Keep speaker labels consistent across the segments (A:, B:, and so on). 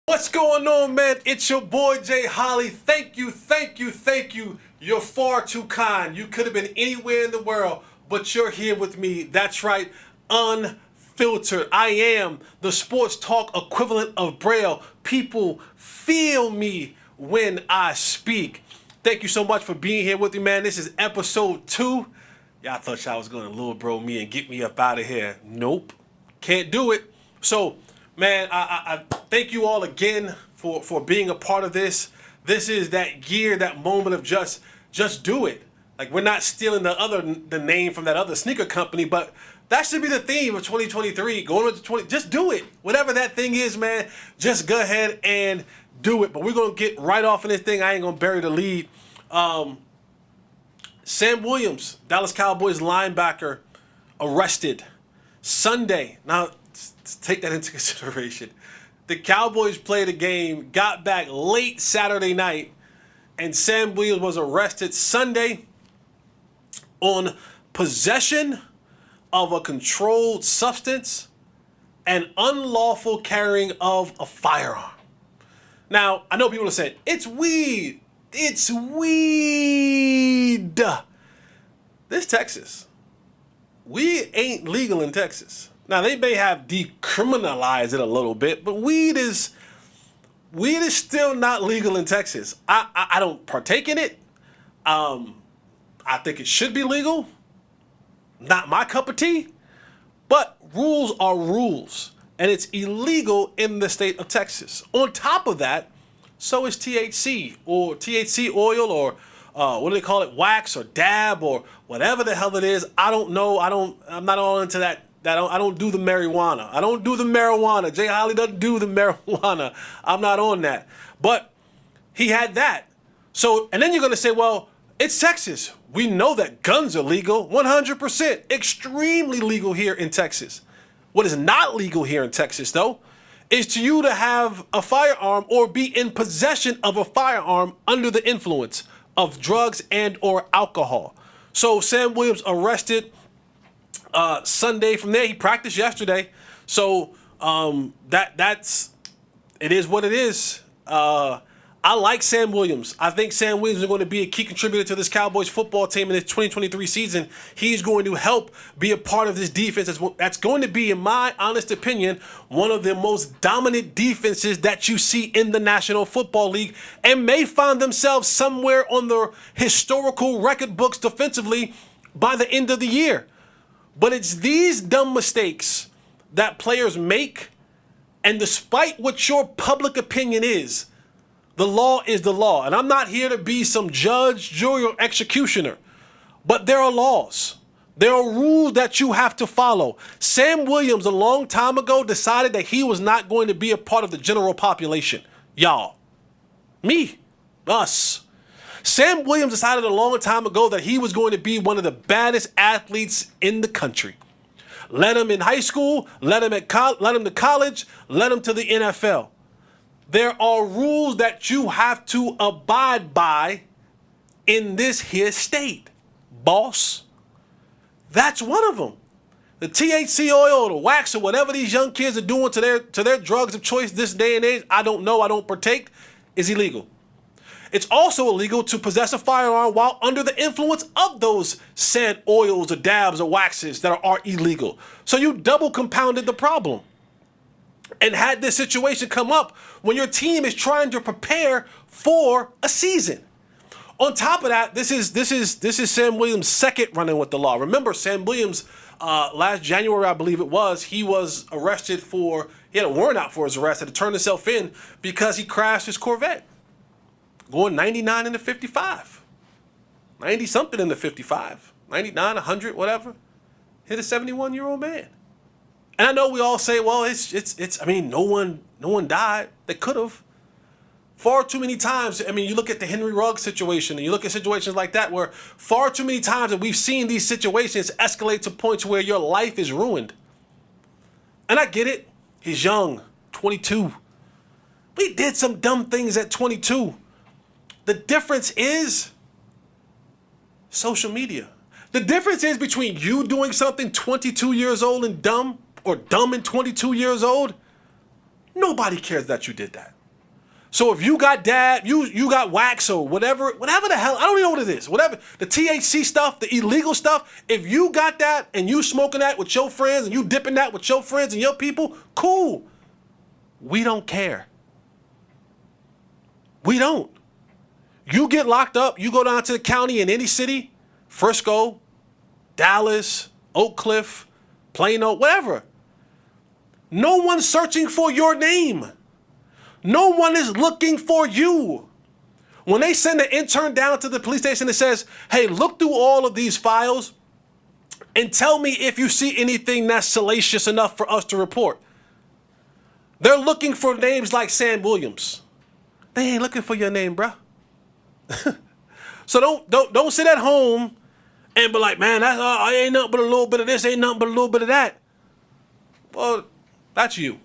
A: What's going on, man? It's your boy Jay Holley. Thank you. You're far too kind. You could have been anywhere in the world, but you're here with me. That's right, Unfiltered. I am the sports talk equivalent of Braille. People feel me when I speak. Thank you so much for being here with me, man. This is episode 2. Y'all thought y'all was going to little bro me and get me up out of here. Nope. Can't do it. So, man, I thank you all again for being a part of this. This is that year, that moment of just do it. Like, we're not stealing the name from that other sneaker company, but that should be the theme of 2023. Going into 20, just do it. Whatever that thing is, man, just go ahead and do it. But we're gonna get right off in this thing. I ain't gonna bury the lead. Sam Williams, Dallas Cowboys linebacker, arrested Sunday. Now, take that into consideration. The Cowboys played a game, got back late Saturday night, and Sam Williams was arrested Sunday on possession of a controlled substance and unlawful carrying of a firearm. Now, I know people are saying, it's weed. It's weed. This Texas. Weed ain't legal in Texas. Now, they may have decriminalized it a little bit, but weed is still not legal in Texas. I don't partake in it. I think it should be legal. Not my cup of tea. But rules are rules. And it's illegal in the state of Texas. On top of that, so is THC or THC oil or what do they call it? Wax or dab or whatever the hell it is. I don't know. I'm not all into that. I don't do the marijuana. I don't do the marijuana. Jay Holley doesn't do the marijuana. I'm not on that. But he had that. So, and then you're going to say, well, it's Texas. We know that guns are legal. 100%. Extremely legal here in Texas. What is not legal here in Texas, though, is to you to have a firearm or be in possession of a firearm under the influence of drugs and or alcohol. So Sam Williams arrested Sunday. From there, he practiced yesterday. So that's it is what it is. I like Sam Williams. I think Sam Williams is going to be a key contributor to this Cowboys football team in this 2023 season. He's going to help be a part of this defense. That's going to be, in my honest opinion, one of the most dominant defenses that you see in the National Football League, and may find themselves somewhere on the historical record books defensively by the end of the year. But it's these dumb mistakes that players make, and despite what your public opinion is, the law is the law. And I'm not here to be some judge, jury, or executioner, but there are laws. There are rules that you have to follow. Sam Williams, a long time ago, decided that he was not going to be a part of the general population. Y'all. Me. Us. Sam Williams decided a long time ago that he was going to be one of the baddest athletes in the country. Let him in high school, let him to college, let him to the NFL. There are rules that you have to abide by in this here state, boss. That's one of them. The THC oil or the wax or whatever these young kids are doing to their drugs of choice this day and age, I don't know, I don't partake, is illegal. It's also illegal to possess a firearm while under the influence of those said oils or dabs or waxes that are illegal. So you double compounded the problem. And had this situation come up when your team is trying to prepare for a season. On top of that, this is Sam Williams' second running with the law. Remember, Sam Williams, last January, I believe it was, he was arrested he had a warrant out for his arrest, had to turn himself in because he crashed his Corvette. Going 99 in the 55. 90-something in the 55. 99, 100, whatever. Hit a 71-year-old man. And I know we all say, well, I mean, no one died. They could have. Far too many times, I mean, you look at the Henry Ruggs situation, and you look at situations like that where far too many times that we've seen these situations escalate to points where your life is ruined. And I get it. He's young, 22. We did some dumb things at 22. The difference is social media. The difference is between you doing something 22 years old and dumb, or dumb and 22 years old, nobody cares that you did that. So if you got dab, you got wax or whatever the hell, I don't even know what it is. Whatever, the THC stuff, the illegal stuff, if you got that and you smoking that with your friends and you dipping that with your friends and your people, cool. We don't care. We don't. You get locked up, you go down to the county in any city, Frisco, Dallas, Oak Cliff, Plano, whatever. No one's searching for your name. No one is looking for you. When they send an intern down to the police station that says, hey, look through all of these files and tell me if you see anything that's salacious enough for us to report. They're looking for names like Sam Williams. They ain't looking for your name, bruh. So don't sit at home and be like, man, that's ain't nothing but a little bit of this, ain't nothing but a little bit of that. Well, that's you.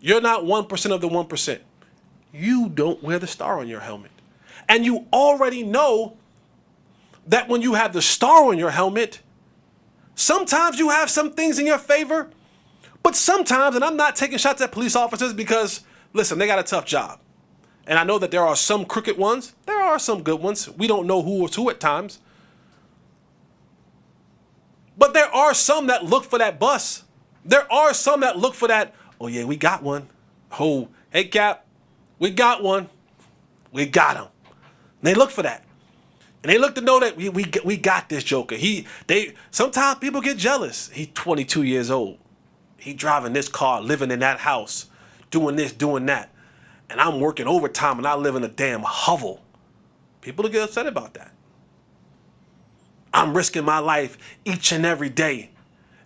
A: You're not 1% of the 1%. You don't wear the star on your helmet. And you already know that when you have the star on your helmet, sometimes you have some things in your favor, but sometimes, and I'm not taking shots at police officers because, listen, they got a tough job. And I know that there are some crooked ones. There are some good ones. We don't know who is who at times. But there are some that look for that bus. There are some that look for that, oh yeah, we got one. Oh, hey Cap, we got one. We got him. And they look for that. And they look to know that we got this joker. Sometimes people get jealous. He's 22 years old. He driving this car, living in that house, doing this, doing that. And I'm working overtime and I live in a damn hovel. People will get upset about that. I'm risking my life each and every day.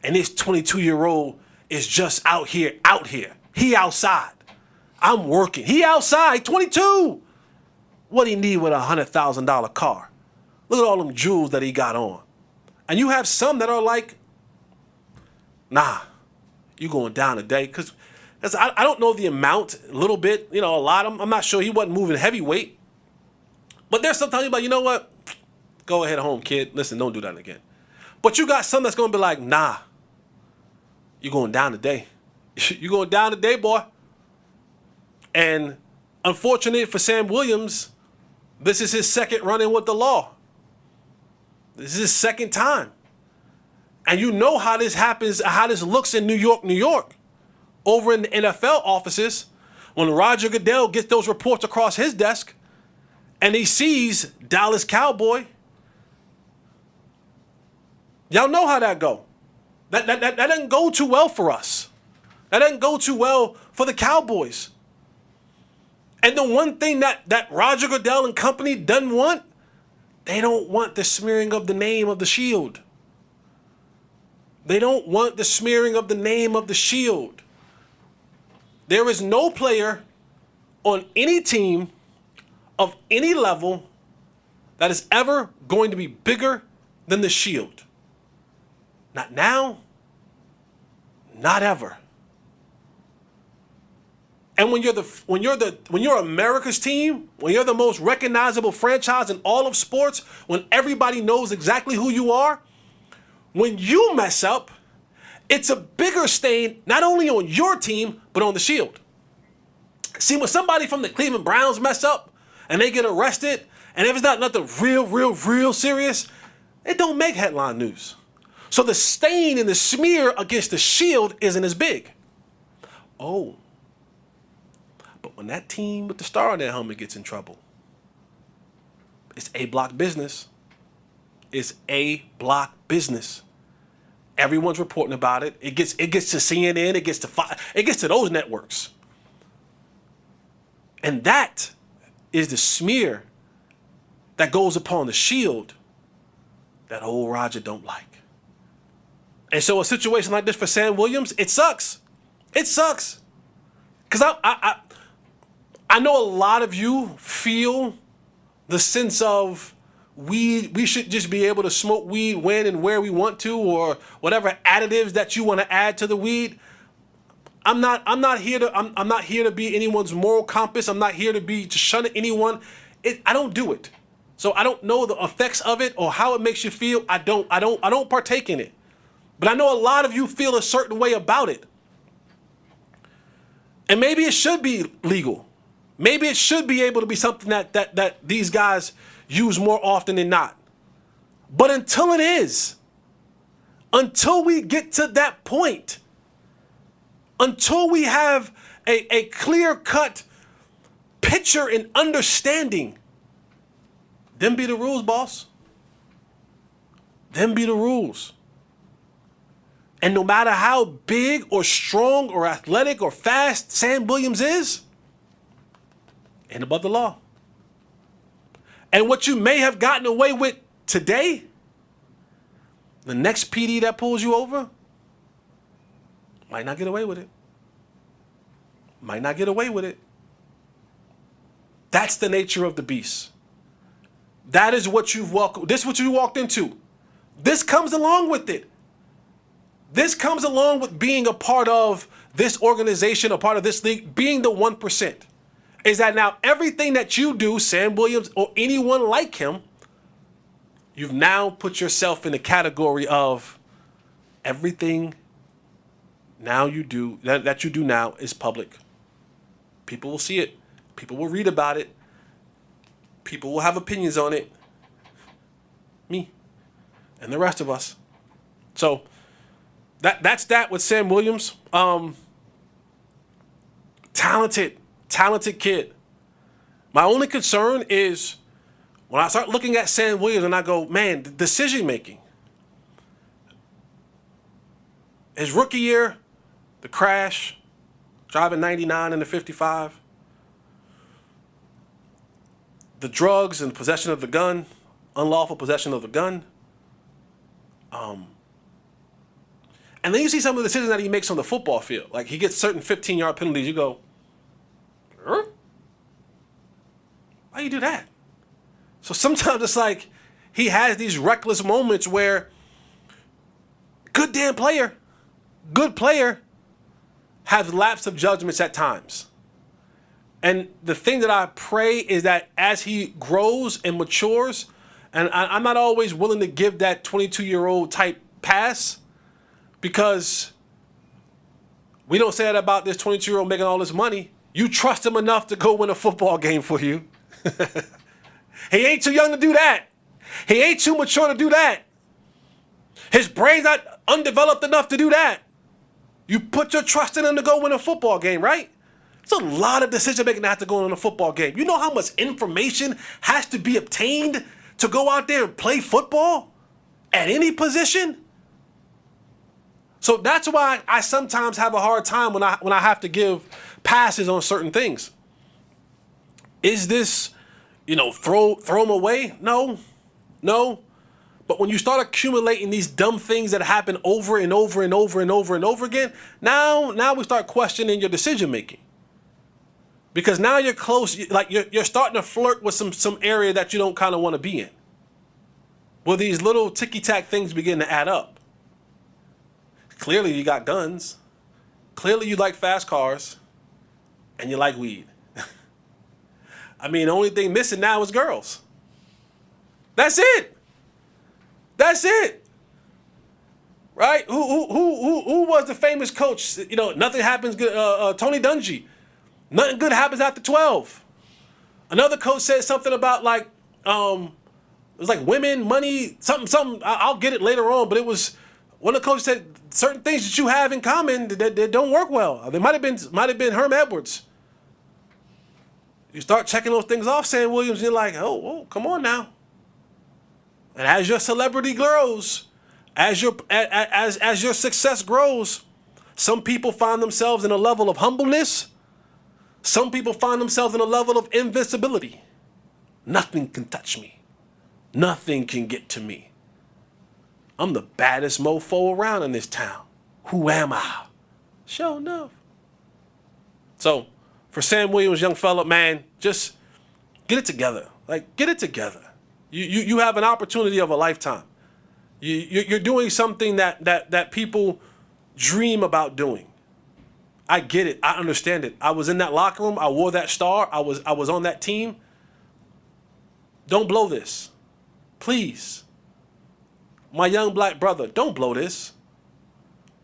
A: And this 22-year-old is just out here. He outside. I'm working. He outside, 22. What he need with a $100,000 car? Look at all them jewels that he got on. And you have some that are like, nah, you going down today. Because I don't know the amount, a little bit, a lot of them. I'm not sure he wasn't moving heavyweight. But there's sometimes you're like, you know what? Go ahead home, kid. Listen, don't do that again. But you got some that's going to be like, nah, you're going down today. You're going down today, boy. And unfortunately for Sam Williams, this is his second run-in with the law. This is his second time. And you know how this happens, how this looks in New York. Over in the NFL offices, when Roger Goodell gets those reports across his desk and he sees Dallas Cowboy, y'all know how that go. That doesn't go too well for us. That doesn't go too well for the Cowboys. And the one thing that Roger Goodell and company doesn't want, they don't want the smearing of the name of the shield. They don't want the smearing of the name of the shield. There is no player on any team of any level that is ever going to be bigger than the shield. Not now, not ever. And when you're America's team, when you're the most recognizable franchise in all of sports, when everybody knows exactly who you are, when you mess up, it's a bigger stain not only on your team, but on the shield. See, when somebody from the Cleveland Browns mess up and they get arrested, and if it's not nothing real serious, it don't make headline news. So the stain and the smear against the shield isn't as big. Oh, but when that team with the star on their helmet gets in trouble, it's A-block business. It's A-block business. Everyone's reporting about it. It gets to CNN. It gets to those networks. And that is the smear that goes upon the shield that old Roger don't like. And so a situation like this for Sam Williams, it sucks. It sucks. Because I know a lot of you feel the sense of we should just be able to smoke weed when and where we want to, or whatever additives that you want to add to the weed. I'm not here to be anyone's moral compass. I'm not here to shun anyone. I don't do it. So I don't know the effects of it or how it makes you feel. I don't partake in it. But I know a lot of you feel a certain way about it. And maybe it should be legal. Maybe it should be able to be something that these guys use more often than not. But until it is, until we get to that point, until we have a clear-cut picture and understanding, them be the rules, boss. Them be the rules. And no matter how big or strong or athletic or fast Sam Williams is, ain't above the law. And what you may have gotten away with today, the next PD that pulls you over might not get away with it. Might not get away with it. That's the nature of the beast. That is what you've walked. This is what you walked into. This comes along with it. This comes along with being a part of this organization, a part of this league, being the 1%. Is that now everything that you do, Sam Williams or anyone like him, you've now put yourself in the category of everything now you do that you do now is public. People will see it. People will read about it. People will have opinions on it. Me and the rest of us. So that's that with Sam Williams. Talented kid. My only concern is when I start looking at Sam Williams and I go, man, the decision making. His rookie year, the crash, driving 99 in the 55. The drugs and possession of the gun, unlawful possession of the gun. And then you see some of the decisions that he makes on the football field. Like he gets certain 15-yard penalties. You go, huh? Why you do that? So sometimes it's like he has these reckless moments where good player, have lapse of judgments at times. And the thing that I pray is that as he grows and matures, and I'm not always willing to give that 22-year-old type pass because we don't say that about this 22-year-old making all this money. You trust him enough to go win a football game for you. He ain't too young to do that. He ain't too mature to do that. His brain's not undeveloped enough to do that. You put your trust in him to go win a football game, right? It's a lot of decision making that has to go on in a football game. You know how much information has to be obtained to go out there and play football at any position? So that's why I sometimes have a hard time when I have to give passes on certain things. Is this, throw them away? No. But when you start accumulating these dumb things that happen over and over and over and over and over again, now we start questioning your decision making. Because now you're close, like you're starting to flirt with some area that you don't kind of want to be in. Well, these little ticky-tack things begin to add up. Clearly you got guns. Clearly you like fast cars. And you like weed. I mean, the only thing missing now is girls. That's it. Right? Who was the famous coach? Nothing happens good. Tony Dungy. Nothing good happens after 12. Another coach said something about like, it was like women, money, something. I'll get it later on, but it was one of the coaches said certain things that you have in common that don't work well. They might have been Herm Edwards. You start checking those things off, Sam Williams, and you're like, oh, come on now. And as your celebrity grows, as your success grows, some people find themselves in a level of humbleness. Some people find themselves in a level of invincibility. Nothing can touch me. Nothing can get to me. I'm the baddest mofo around in this town. Who am I? Sure enough. So, for Sam Williams, young fella, man, just get it together. Like, get it together. You have an opportunity of a lifetime. You're doing something that people dream about doing. I get it. I understand it. I was in that locker room. I wore that star. I was on that team. Don't blow this. Please. My young black brother, don't blow this.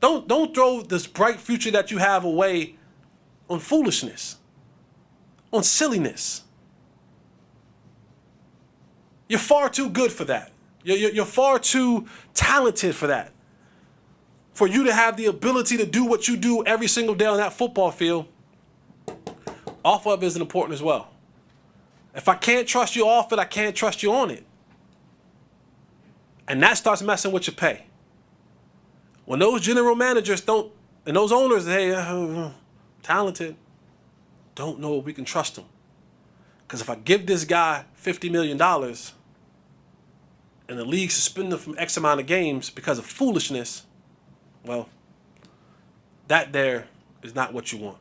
A: Don't throw this bright future that you have away on foolishness. on silliness. You're far too good for that. You're far too talented for that. For you to have the ability to do what you do every single day on that football field, off of it is important as well. If I can't trust you off it, I can't trust you on it. And that starts messing with your pay. When those general managers don't, and those owners, hey, talented, don't know if we can trust them. Because if I give this guy $50 million and the league suspend him from X amount of games because of foolishness, well, that there is not what you want.